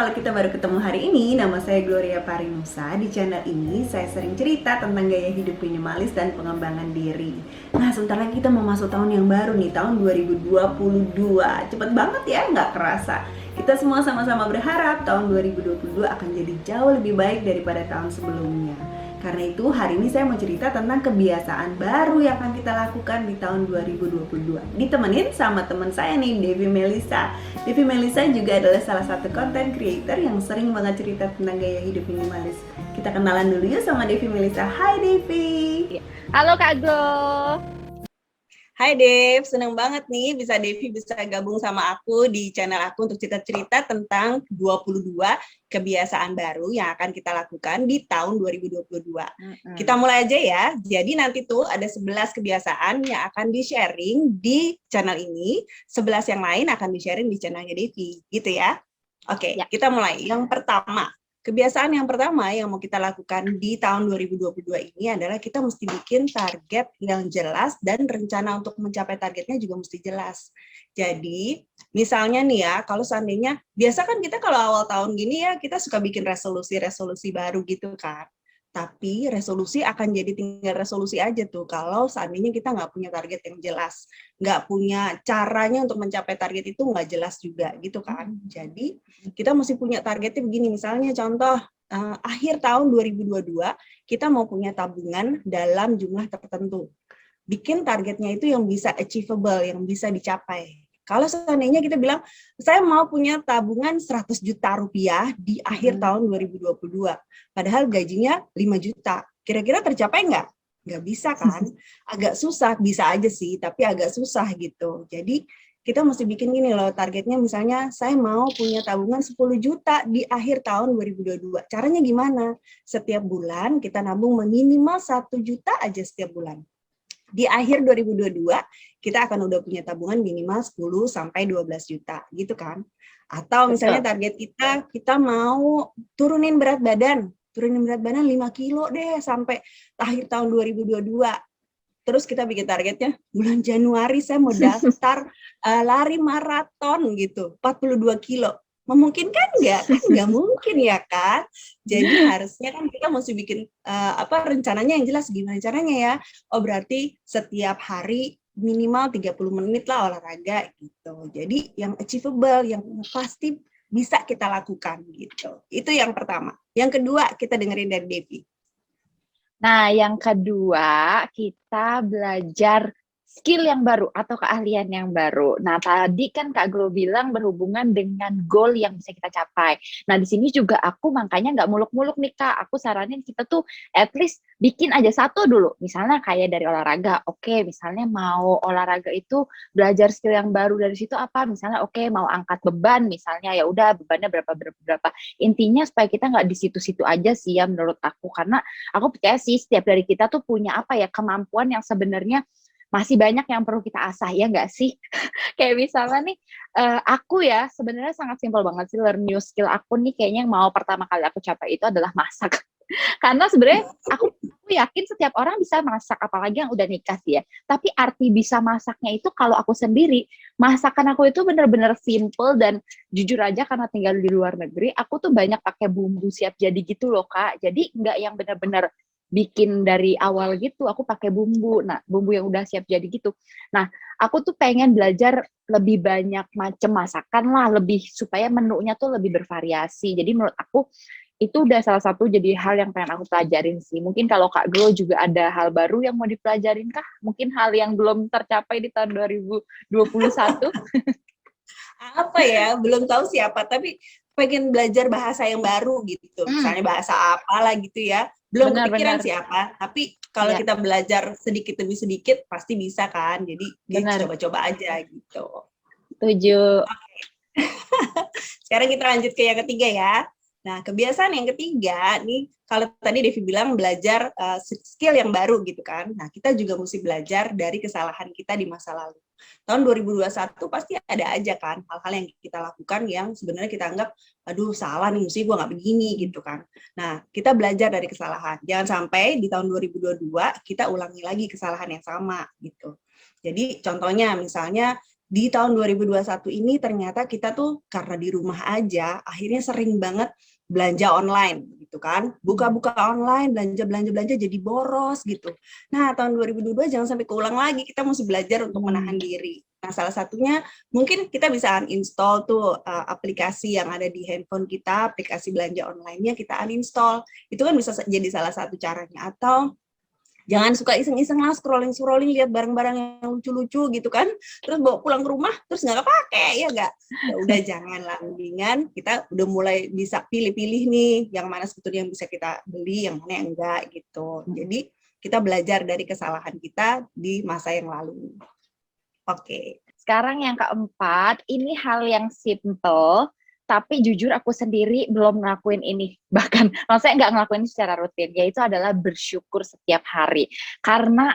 kalau kita baru ketemu hari ini, nama saya Gloria Parinusa. Di channel ini saya sering cerita tentang gaya hidup minimalis dan pengembangan diri. Nah, sebentar lagi kita mau masuk tahun yang baru nih, tahun 2022. Cepet banget ya, nggak kerasa. Kita semua sama-sama berharap tahun 2022 akan jadi jauh lebih baik daripada tahun sebelumnya. Karena itu hari ini saya mau cerita tentang kebiasaan baru yang akan kita lakukan di tahun 2022. Ditemenin sama teman saya nih, Devi Melisa. Devi Melisa juga adalah salah satu content creator yang sering banget cerita tentang gaya hidup minimalis. Kita kenalan dulu yuk sama Devi Melisa. Hai Devi. Halo Kak Glo. Hai Dev, seneng banget nih Devi bisa gabung sama aku di channel aku untuk cerita-cerita tentang 22 kebiasaan baru yang akan kita lakukan di tahun 2022. Kita mulai aja ya. Jadi nanti tuh ada 11 kebiasaan yang akan di-sharing di channel ini, 11 yang lain akan di-sharing di channelnya Devi, gitu ya. Oke, kita mulai. Yang pertama, kebiasaan yang pertama yang mau kita lakukan di tahun 2022 ini adalah kita mesti bikin target yang jelas dan rencana untuk mencapai targetnya juga mesti jelas. Jadi, misalnya nih ya, kalau seandainya, biasa kan kita kalau awal tahun gini ya, kita suka bikin resolusi-resolusi baru gitu kan. Tapi resolusi akan jadi tinggal resolusi aja tuh kalau seandainya kita nggak punya target yang jelas, nggak punya caranya untuk mencapai target itu nggak jelas juga gitu kan. Jadi kita mesti punya targetnya begini, misalnya contoh akhir tahun 2022 kita mau punya tabungan dalam jumlah tertentu. Bikin targetnya itu yang bisa achievable, yang bisa dicapai. Kalau seandainya kita bilang, saya mau punya tabungan 100 juta rupiah di akhir tahun 2022, padahal gajinya 5 juta, kira-kira tercapai nggak? Nggak bisa kan? Agak susah, bisa aja sih, tapi agak susah gitu. Jadi kita mesti bikin gini loh, targetnya misalnya saya mau punya tabungan 10 juta di akhir tahun 2022. Caranya gimana? Setiap bulan kita nabung minimal 1 juta aja setiap bulan. Di akhir 2022 kita akan udah punya tabungan minimal 10 sampai 12 juta gitu kan. Atau misalnya target kita mau turunin berat badan 5 kilo deh sampai akhir tahun 2022. Terus kita bikin targetnya bulan Januari saya mau daftar lari maraton gitu 42 kilo. Memungkinkan nggak? Kan nggak mungkin ya kan. Jadi harusnya kan kita mesti bikin rencananya yang jelas. Gimana caranya ya? Oh berarti setiap hari minimal 30 menit lah olahraga gitu. Jadi yang achievable, yang pasti bisa kita lakukan gitu. Itu yang pertama. Yang kedua kita dengerin dari Devi. Nah, yang kedua, kita belajar skill yang baru atau keahlian yang baru. Nah, tadi kan Kak Glo bilang berhubungan dengan goal yang bisa kita capai. Nah, di sini juga aku makanya nggak muluk-muluk nih, Kak. Aku saranin kita tuh at least bikin aja satu dulu. Misalnya kayak dari olahraga. Oke, misalnya mau olahraga itu belajar skill yang baru dari situ apa? Misalnya oke, mau angkat beban, misalnya ya udah bebannya berapa. Intinya supaya kita nggak di situ-situ aja sih ya menurut aku. Karena aku percaya sih setiap dari kita tuh punya apa ya kemampuan yang sebenarnya masih banyak yang perlu kita asah ya nggak sih? Kayak misalnya nih aku ya sebenarnya sangat simpel banget sih learn new skill aku nih kayaknya yang mau pertama kali aku capai itu adalah masak. Karena sebenarnya aku yakin setiap orang bisa masak apalagi yang udah nikah sih ya. Tapi arti bisa masaknya itu kalau aku sendiri masakan aku itu bener-bener simple dan jujur aja karena tinggal di luar negeri aku tuh banyak pakai bumbu siap jadi gitu loh Kak. Jadi nggak yang bener-bener bikin dari awal gitu, aku pakai bumbu. Nah, bumbu yang udah siap jadi gitu. Nah, aku tuh pengen belajar lebih banyak macam masakan lah, lebih supaya menunya tuh lebih bervariasi. Jadi menurut aku itu udah salah satu jadi hal yang pengen aku pelajarin sih. Mungkin kalau Kak Glo juga ada hal baru yang mau dipelajarin kah? Mungkin hal yang belum tercapai di tahun 2021? Apa ya, belum tahu siapa, tapi pengen belajar bahasa yang baru gitu. Misalnya bahasa apalah gitu ya. Belum kepikiran siapa, tapi kalau kita belajar sedikit demi sedikit pasti bisa kan. Jadi coba-coba aja gitu. Setuju. Oke. Sekarang kita lanjut ke yang ketiga ya. Nah, kebiasaan yang ketiga nih, kalau tadi Devi bilang belajar skill yang baru gitu kan. Nah, kita juga mesti belajar dari kesalahan kita di masa lalu. Tahun 2021 pasti ada aja kan hal-hal yang kita lakukan yang sebenarnya kita anggap, aduh salah nih, mesti gue nggak begini gitu kan. Nah, kita belajar dari kesalahan. Jangan sampai di tahun 2022 kita ulangi lagi kesalahan yang sama gitu. Jadi contohnya misalnya di tahun 2021 ini ternyata kita tuh karena di rumah aja, akhirnya sering banget belanja online gitu kan. Buka-buka online, belanja jadi boros gitu. Nah, tahun 2022 jangan sampai keulang lagi, kita mesti belajar untuk menahan diri. Nah, salah satunya mungkin kita bisa uninstall tuh aplikasi yang ada di handphone kita, aplikasi belanja online-nya kita uninstall. Itu kan bisa jadi salah satu caranya. Atau jangan suka iseng-iseng lah scrolling lihat barang-barang yang lucu-lucu gitu kan, terus bawa pulang ke rumah terus nggak kepake, ya nggak? Ya udah jangan lah, mendingan kita udah mulai bisa pilih-pilih nih yang mana sebetulnya yang bisa kita beli, yang mana yang enggak gitu. Jadi kita belajar dari kesalahan kita di masa yang lalu. Oke. Sekarang yang keempat, ini hal yang simple, tapi jujur aku sendiri belum ngelakuin ini. Bahkan, maksudnya nggak ngelakuin secara rutin, yaitu adalah bersyukur setiap hari. Karena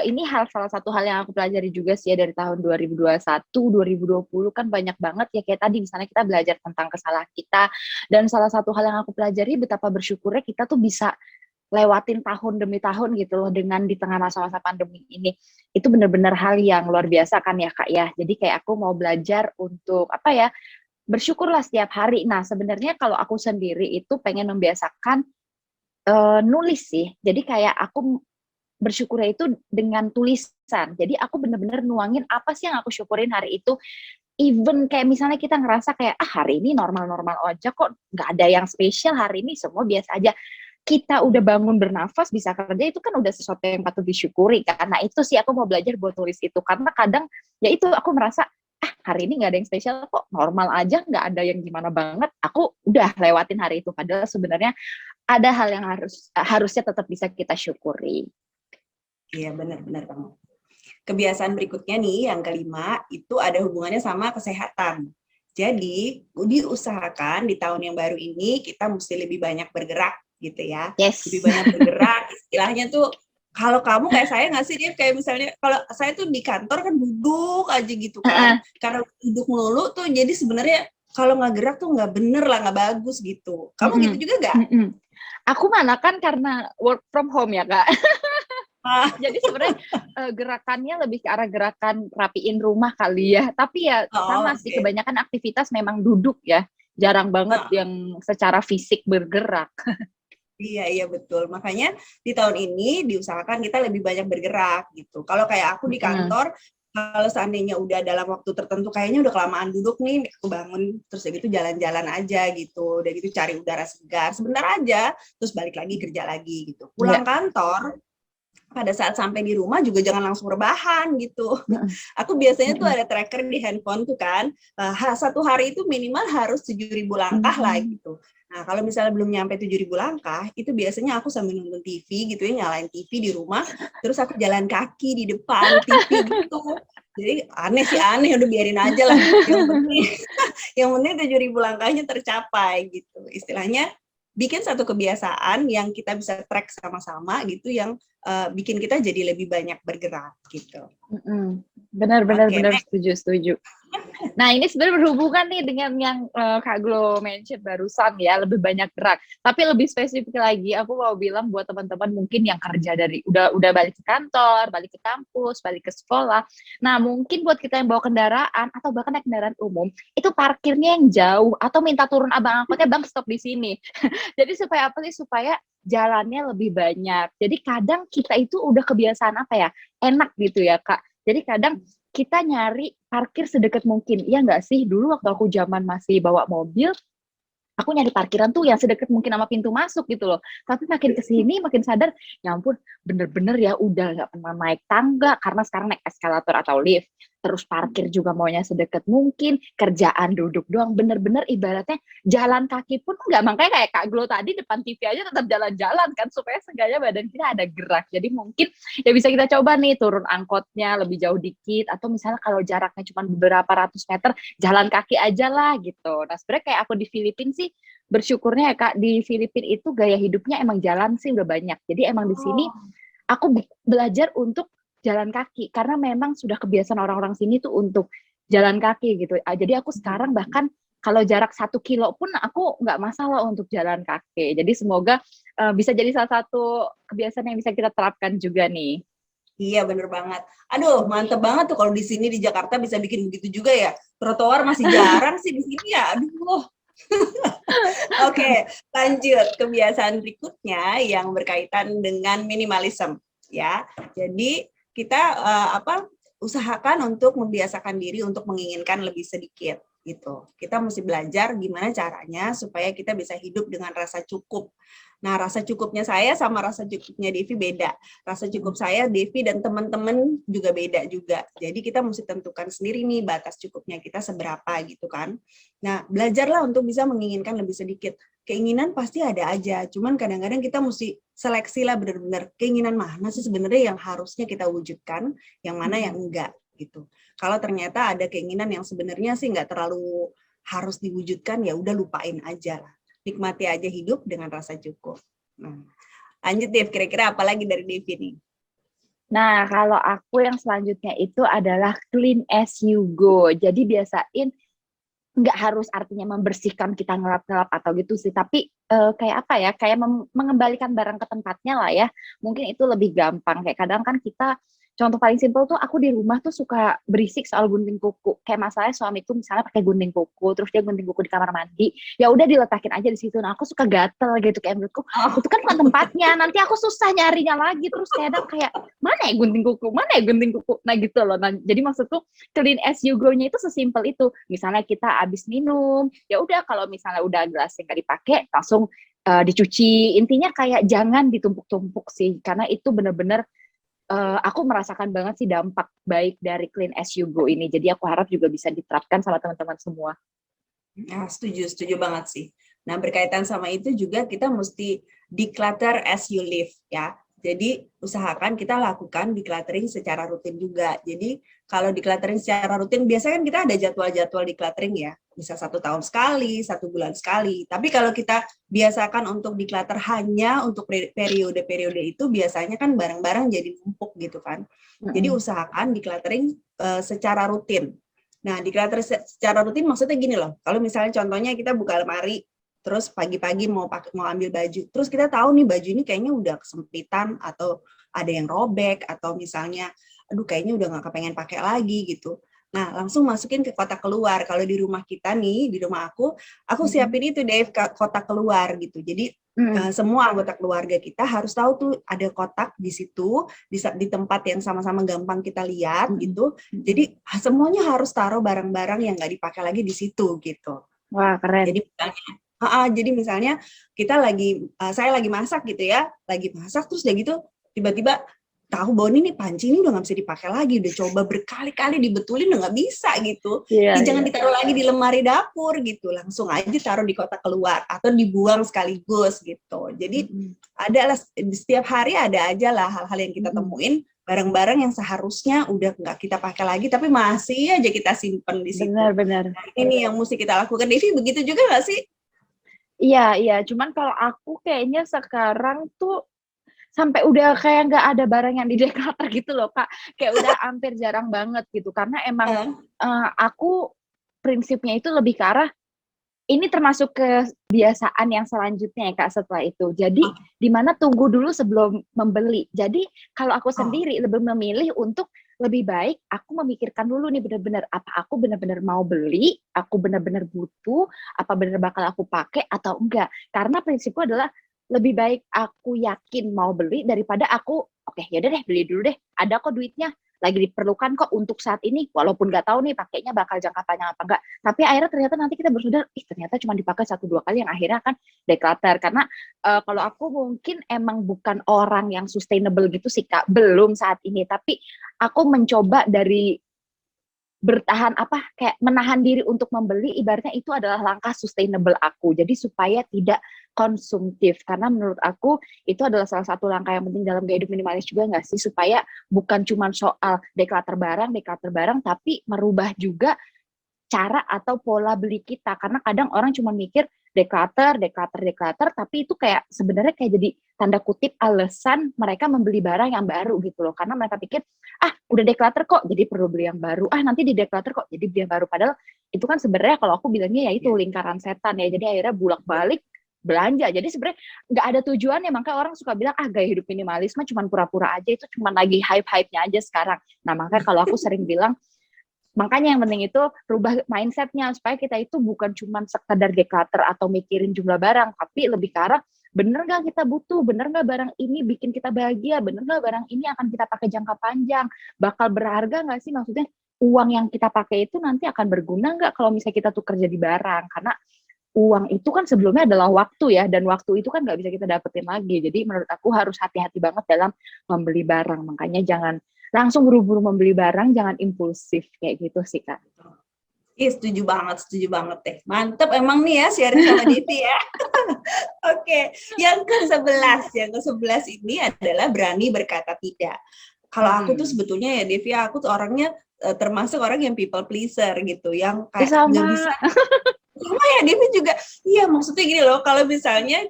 ini salah satu hal yang aku pelajari juga sih ya dari tahun 2021, 2020 kan banyak banget ya kayak tadi misalnya kita belajar tentang kesalahan kita, dan salah satu hal yang aku pelajari betapa bersyukurnya kita tuh bisa lewatin tahun demi tahun gitu loh dengan di tengah masa-masa pandemi ini. Itu benar-benar hal yang luar biasa kan ya Kak ya. Jadi kayak aku mau belajar untuk apa ya, bersyukurlah setiap hari. Nah sebenarnya kalau aku sendiri itu pengen membiasakan nulis sih. Jadi kayak aku bersyukurnya itu dengan tulisan. Jadi aku benar-benar nuangin apa sih yang aku syukurin hari itu. Even kayak misalnya kita ngerasa kayak hari ini normal-normal aja kok, nggak ada yang spesial hari ini, semua biasa aja. Kita udah bangun bernafas bisa kerja itu kan udah sesuatu yang patut disyukuri kan. Nah itu sih aku mau belajar buat tulis itu karena kadang ya itu aku merasa hari ini nggak ada yang spesial kok, normal aja, nggak ada yang gimana banget, aku udah lewatin hari itu, padahal sebenarnya ada hal yang harusnya tetap bisa kita syukuri. Iya, benar-benar kamu. Kebiasaan berikutnya nih, yang kelima, itu ada hubungannya sama kesehatan. Jadi, diusahakan di tahun yang baru ini kita mesti lebih banyak bergerak gitu ya. Yes. Lebih banyak bergerak, istilahnya tuh kalau kamu kayak saya nggak sih, dia kayak misalnya kalau saya tuh di kantor kan duduk aja gitu kan. Karena duduk melulu tuh jadi sebenarnya kalau nggak gerak tuh nggak bener lah, nggak bagus gitu. Kamu gitu juga nggak? Aku mana kan karena work from home ya Kak. Jadi sebenarnya gerakannya lebih ke arah gerakan rapiin rumah kali ya. Tapi ya sama sih, kebanyakan aktivitas memang duduk ya. Jarang banget yang secara fisik bergerak. Iya betul. Makanya di tahun ini diusahakan kita lebih banyak bergerak gitu. Kalau kayak aku di kantor, kalau seandainya udah dalam waktu tertentu kayaknya udah kelamaan duduk nih, aku bangun terus gitu jalan-jalan aja gitu. Udah gitu cari udara segar sebentar aja, terus balik lagi kerja lagi gitu. Pulang kantor, pada saat sampai di rumah juga jangan langsung rebahan gitu. Aku biasanya tuh ada tracker di handphone tuh kan, satu hari itu minimal harus 7.000 langkah lah gitu. Nah, kalau misalnya belum nyampe 7.000 langkah, itu biasanya aku sambil nonton TV gitu ya, nyalain TV di rumah, terus aku jalan kaki di depan TV gitu. Jadi aneh, udah biarin aja lah. Yang penting 7.000 langkahnya tercapai gitu. Istilahnya bikin satu kebiasaan yang kita bisa track sama-sama gitu, yang bikin kita jadi lebih banyak bergerak gitu. Benar, setuju. Nah ini sebenarnya berhubungan nih dengan yang Kak Glo mention barusan ya, lebih banyak gerak. Tapi lebih spesifik lagi, aku mau bilang buat teman-teman mungkin yang kerja dari udah balik ke kantor, balik ke kampus, balik ke sekolah. Nah mungkin buat kita yang bawa kendaraan atau bahkan naik kendaraan umum, itu parkirnya yang jauh atau minta turun abang angkotnya, bang stop di sini. Jadi supaya apa sih? Supaya jalannya lebih banyak. Jadi kadang kita itu udah kebiasaan apa ya, enak gitu ya Kak. Jadi kadang kita nyari parkir sedekat mungkin. Iya nggak sih? Dulu waktu aku zaman masih bawa mobil, aku nyari parkiran tuh yang sedekat mungkin sama pintu masuk gitu loh. Tapi makin kesini makin sadar, ya ampun, bener-bener ya udah nggak pernah naik tangga karena sekarang naik eskalator atau lift. Terus parkir juga maunya sedekat mungkin, kerjaan duduk doang, bener-bener ibaratnya jalan kaki pun nggak, makanya kayak Kak Glo tadi depan TV aja tetap jalan-jalan kan, supaya seenggaknya badan kita ada gerak. Jadi mungkin ya bisa kita coba nih turun angkotnya lebih jauh dikit, atau misalnya kalau jaraknya cuma beberapa ratus meter, jalan kaki aja lah gitu. Nah sebenarnya kayak aku di Filipina sih, bersyukurnya ya Kak, di Filipina itu gaya hidupnya emang jalan sih udah banyak. Jadi emang di sini aku belajar untuk jalan kaki karena memang sudah kebiasaan orang-orang sini tuh untuk jalan kaki gitu. Jadi aku sekarang bahkan kalau jarak 1 kilo pun aku nggak masalah untuk jalan kaki. Jadi semoga bisa jadi salah satu kebiasaan yang bisa kita terapkan juga nih. Iya, bener banget. Aduh, mantep banget tuh kalau di sini di Jakarta bisa bikin begitu juga ya. Trotoar masih jarang sih di sini ya. Aduh. Oke, lanjut kebiasaan berikutnya yang berkaitan dengan minimalism ya. Jadi kita usahakan untuk membiasakan diri untuk menginginkan lebih sedikit gitu. Kita mesti belajar gimana caranya supaya kita bisa hidup dengan rasa cukup. Nah, rasa cukupnya saya sama rasa cukupnya Devi beda. Rasa cukup saya, Devi dan teman-teman juga beda juga. Jadi kita mesti tentukan sendiri nih batas cukupnya kita seberapa gitu kan. Nah, belajarlah untuk bisa menginginkan lebih sedikit. Keinginan pasti ada aja, cuman kadang-kadang kita mesti seleksi lah benar-benar keinginan mana sih sebenarnya yang harusnya kita wujudkan, yang mana yang enggak gitu. Kalau ternyata ada keinginan yang sebenarnya sih nggak terlalu harus diwujudkan, ya udah lupain aja lah. Nikmati aja hidup dengan rasa cukup. Nah, lanjut Dev, kira-kira apa lagi dari Devi nih? Nah, kalau aku yang selanjutnya itu adalah clean as you go. Jadi biasain nggak harus artinya membersihkan kita ngelap-ngelap atau gitu sih, tapi kayak apa ya, kayak mengembalikan barang ke tempatnya lah ya, mungkin itu lebih gampang. Kayak kadang kan kita, contoh paling simpel tuh aku di rumah tuh suka berisik soal gunting kuku, kayak masalahnya suamiku misalnya pakai gunting kuku, terus dia gunting kuku di kamar mandi, ya udah diletakin aja di situ. Nah aku suka gatel gitu, kayak menurutku itu kan bukan tempatnya, nanti aku susah nyarinya lagi, terus kadang kayak mana ya gunting kuku, mana ya gunting kuku, nah gitu loh. Nah jadi maksudku clean as you go-nya itu sesimpel itu. Misalnya kita habis minum, ya udah kalau misalnya udah gelasnya nggak dipakai, langsung dicuci. Intinya kayak jangan ditumpuk-tumpuk sih, karena itu benar-benar aku merasakan banget sih dampak baik dari clean as you go ini. Jadi aku harap juga bisa diterapkan sama teman-teman semua. Nah, setuju banget sih. Nah, berkaitan sama itu juga kita mesti declutter as you live ya. Jadi usahakan kita lakukan decluttering secara rutin juga. Jadi kalau decluttering secara rutin, biasanya kan kita ada jadwal-jadwal decluttering ya. Bisa 1 tahun sekali, 1 bulan sekali. Tapi kalau kita biasakan untuk declutter hanya untuk periode-periode itu, biasanya kan barang-barang jadi numpuk gitu kan. Jadi usahakan decluttering secara rutin. Nah, declutter secara rutin maksudnya gini loh. Kalau misalnya contohnya kita buka lemari, terus pagi-pagi mau ambil baju, terus kita tahu nih baju ini kayaknya udah kesempitan atau ada yang robek atau misalnya aduh kayaknya udah nggak kepengen pakai lagi gitu. Nah, langsung masukin ke kotak keluar. Kalau di rumah kita nih, di rumah aku siapin itu Dave, kotak keluar gitu. Jadi semua anggota keluarga kita harus tahu tuh ada kotak di situ, di tempat yang sama-sama gampang kita lihat gitu. Jadi semuanya harus taruh barang-barang yang nggak dipakai lagi di situ gitu. Wah, keren. Jadi misalnya saya lagi masak gitu ya, lagi masak terus udah gitu tiba-tiba tahu bahwa ini panci ini udah nggak bisa dipakai lagi, udah coba berkali-kali dibetulin udah nggak bisa gitu. Jangan ditaruh lagi di lemari dapur gitu, langsung aja taruh di kotak keluar atau dibuang sekaligus gitu. Jadi adalah setiap hari ada aja lah hal-hal yang kita temuin, barang-barang yang seharusnya udah nggak kita pakai lagi tapi masih aja kita simpen di situ. Benar-benar. Nah, ini yang mesti kita lakukan. Devi, begitu juga nggak sih? Iya. Cuman kalau aku kayaknya sekarang tuh sampai udah kayak nggak ada barang yang di declutter gitu loh, Kak. Kayak udah hampir jarang banget gitu. Karena emang aku prinsipnya itu lebih ke arah, ini termasuk kebiasaan yang selanjutnya ya, Kak, setelah itu. Jadi, dimana tunggu dulu sebelum membeli. Jadi, kalau aku sendiri lebih memilih untuk lebih baik aku memikirkan dulu nih benar-benar apa aku benar-benar mau beli, aku benar-benar butuh, apa benar bakal aku pakai atau enggak. Karena prinsipku adalah lebih baik aku yakin mau beli daripada aku oke yaudah deh beli dulu deh, ada kok duitnya, lagi diperlukan kok untuk saat ini, walaupun nggak tahu nih pakainya bakal jangka panjang apa enggak. Tapi akhirnya ternyata nanti kita bersadar, ternyata cuma dipakai 1-2 kali yang akhirnya kan declutter. Karena kalau aku mungkin emang bukan orang yang sustainable gitu sih, Kak, belum saat ini. Tapi aku mencoba dari bertahan kayak menahan diri untuk membeli, ibaratnya itu adalah langkah sustainable aku. Jadi supaya tidak konsumtif, karena menurut aku itu adalah salah satu langkah yang penting dalam gaya hidup minimalis juga nggak sih, supaya bukan cuma soal declutter barang, tapi merubah juga cara atau pola beli kita. Karena kadang orang cuma mikir declutter, tapi itu kayak sebenarnya kayak jadi tanda kutip alasan mereka membeli barang yang baru gitu loh. Karena mereka pikir, udah declutter kok, jadi perlu beli yang baru. Nanti di declutter kok, jadi beli yang baru. Padahal itu kan sebenarnya kalau aku bilangnya ya itu lingkaran setan ya. Jadi akhirnya bolak-balik belanja. Jadi sebenarnya nggak ada tujuannya, makanya orang suka bilang gaya hidup minimalisme cuma pura-pura aja, itu cuma lagi hype-hype-nya aja sekarang. Nah makanya kalau aku sering bilang, makanya yang penting itu rubah mindsetnya supaya kita itu bukan cuma sekedar declutter atau mikirin jumlah barang, tapi lebih ke arah bener nggak kita butuh, bener nggak barang ini bikin kita bahagia, bener nggak barang ini akan kita pakai jangka panjang, bakal berharga nggak sih, maksudnya uang yang kita pakai itu nanti akan berguna nggak kalau misalnya kita tuh kerja di barang, karena uang itu kan sebelumnya adalah waktu ya, dan waktu itu kan nggak bisa kita dapetin lagi. Jadi menurut aku harus hati-hati banget dalam membeli barang. Makanya jangan langsung buru-buru membeli barang, jangan impulsif kayak gitu sih Kak. Ih, setuju banget deh. Mantep emang nih ya sharing sama Devi ya. Oke, yang ke-11 ini adalah berani berkata tidak. Kalau aku tuh sebetulnya ya Devi, aku tuh orangnya termasuk orang yang people pleaser gitu, yang kayak nggak bisa. Sama ya Devi juga. Iya, maksudnya gini loh, kalau misalnya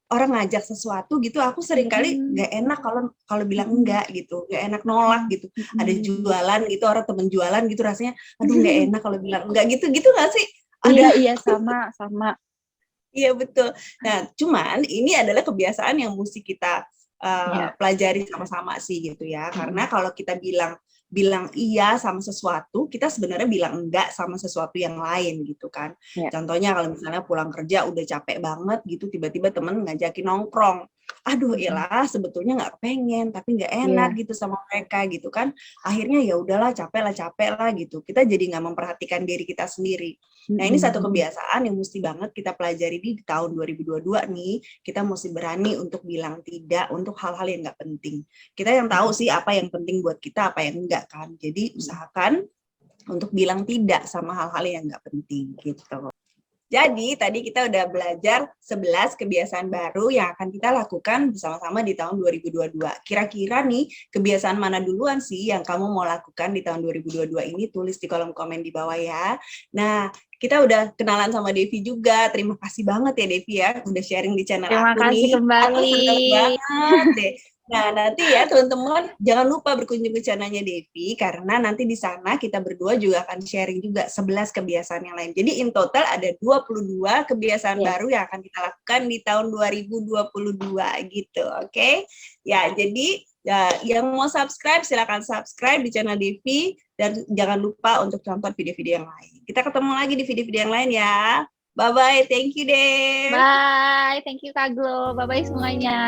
orang ngajak sesuatu gitu, aku sering kali nggak enak kalau bilang enggak gitu, nggak enak nolak gitu. Ada jualan gitu, orang temen jualan gitu, rasanya aduh nggak enak kalau bilang enggak gitu nggak sih? Iya sama. Iya betul. Nah, cuman ini adalah kebiasaan yang mesti kita pelajari sama-sama sih gitu ya. Karena kalau kita bilang iya sama sesuatu, kita sebenarnya bilang enggak sama sesuatu yang lain gitu kan. Contohnya kalau misalnya pulang kerja udah capek banget gitu, tiba-tiba temen ngajakin nongkrong. Aduh, iyalah sebetulnya nggak pengen, tapi nggak enak gitu sama mereka gitu kan. Akhirnya ya udahlah, capek lah gitu. Kita jadi nggak memperhatikan diri kita sendiri. Nah, ini satu kebiasaan yang mesti banget kita pelajari di tahun 2022 nih. Kita mesti berani untuk bilang tidak untuk hal-hal yang nggak penting. Kita yang tahu sih apa yang penting buat kita, apa yang enggak kan. Jadi usahakan untuk bilang tidak sama hal-hal yang nggak penting gitu. Jadi tadi kita udah belajar 11 kebiasaan baru yang akan kita lakukan bersama-sama di tahun 2022. Kira-kira nih kebiasaan mana duluan sih yang kamu mau lakukan di tahun 2022 ini? Tulis di kolom komen di bawah ya. Nah, kita udah kenalan sama Devi juga. Terima kasih banget ya Devi ya, udah sharing di channel aku nih. Terima kasih kembali. Aku senang banget deh. Nah, nanti ya teman-teman jangan lupa berkunjung ke channelnya Devi, karena nanti di sana kita berdua juga akan sharing juga 11 kebiasaan yang lain. Jadi in total ada 22 kebiasaan baru yang akan kita lakukan di tahun 2022 gitu. Oke? Ya, jadi yang mau subscribe silakan subscribe di channel Devi, dan jangan lupa untuk tonton video-video yang lain. Kita ketemu lagi di video-video yang lain ya. Bye-bye. Thank you, Dev. Bye. Thank you, Kak Glo. Bye-bye semuanya.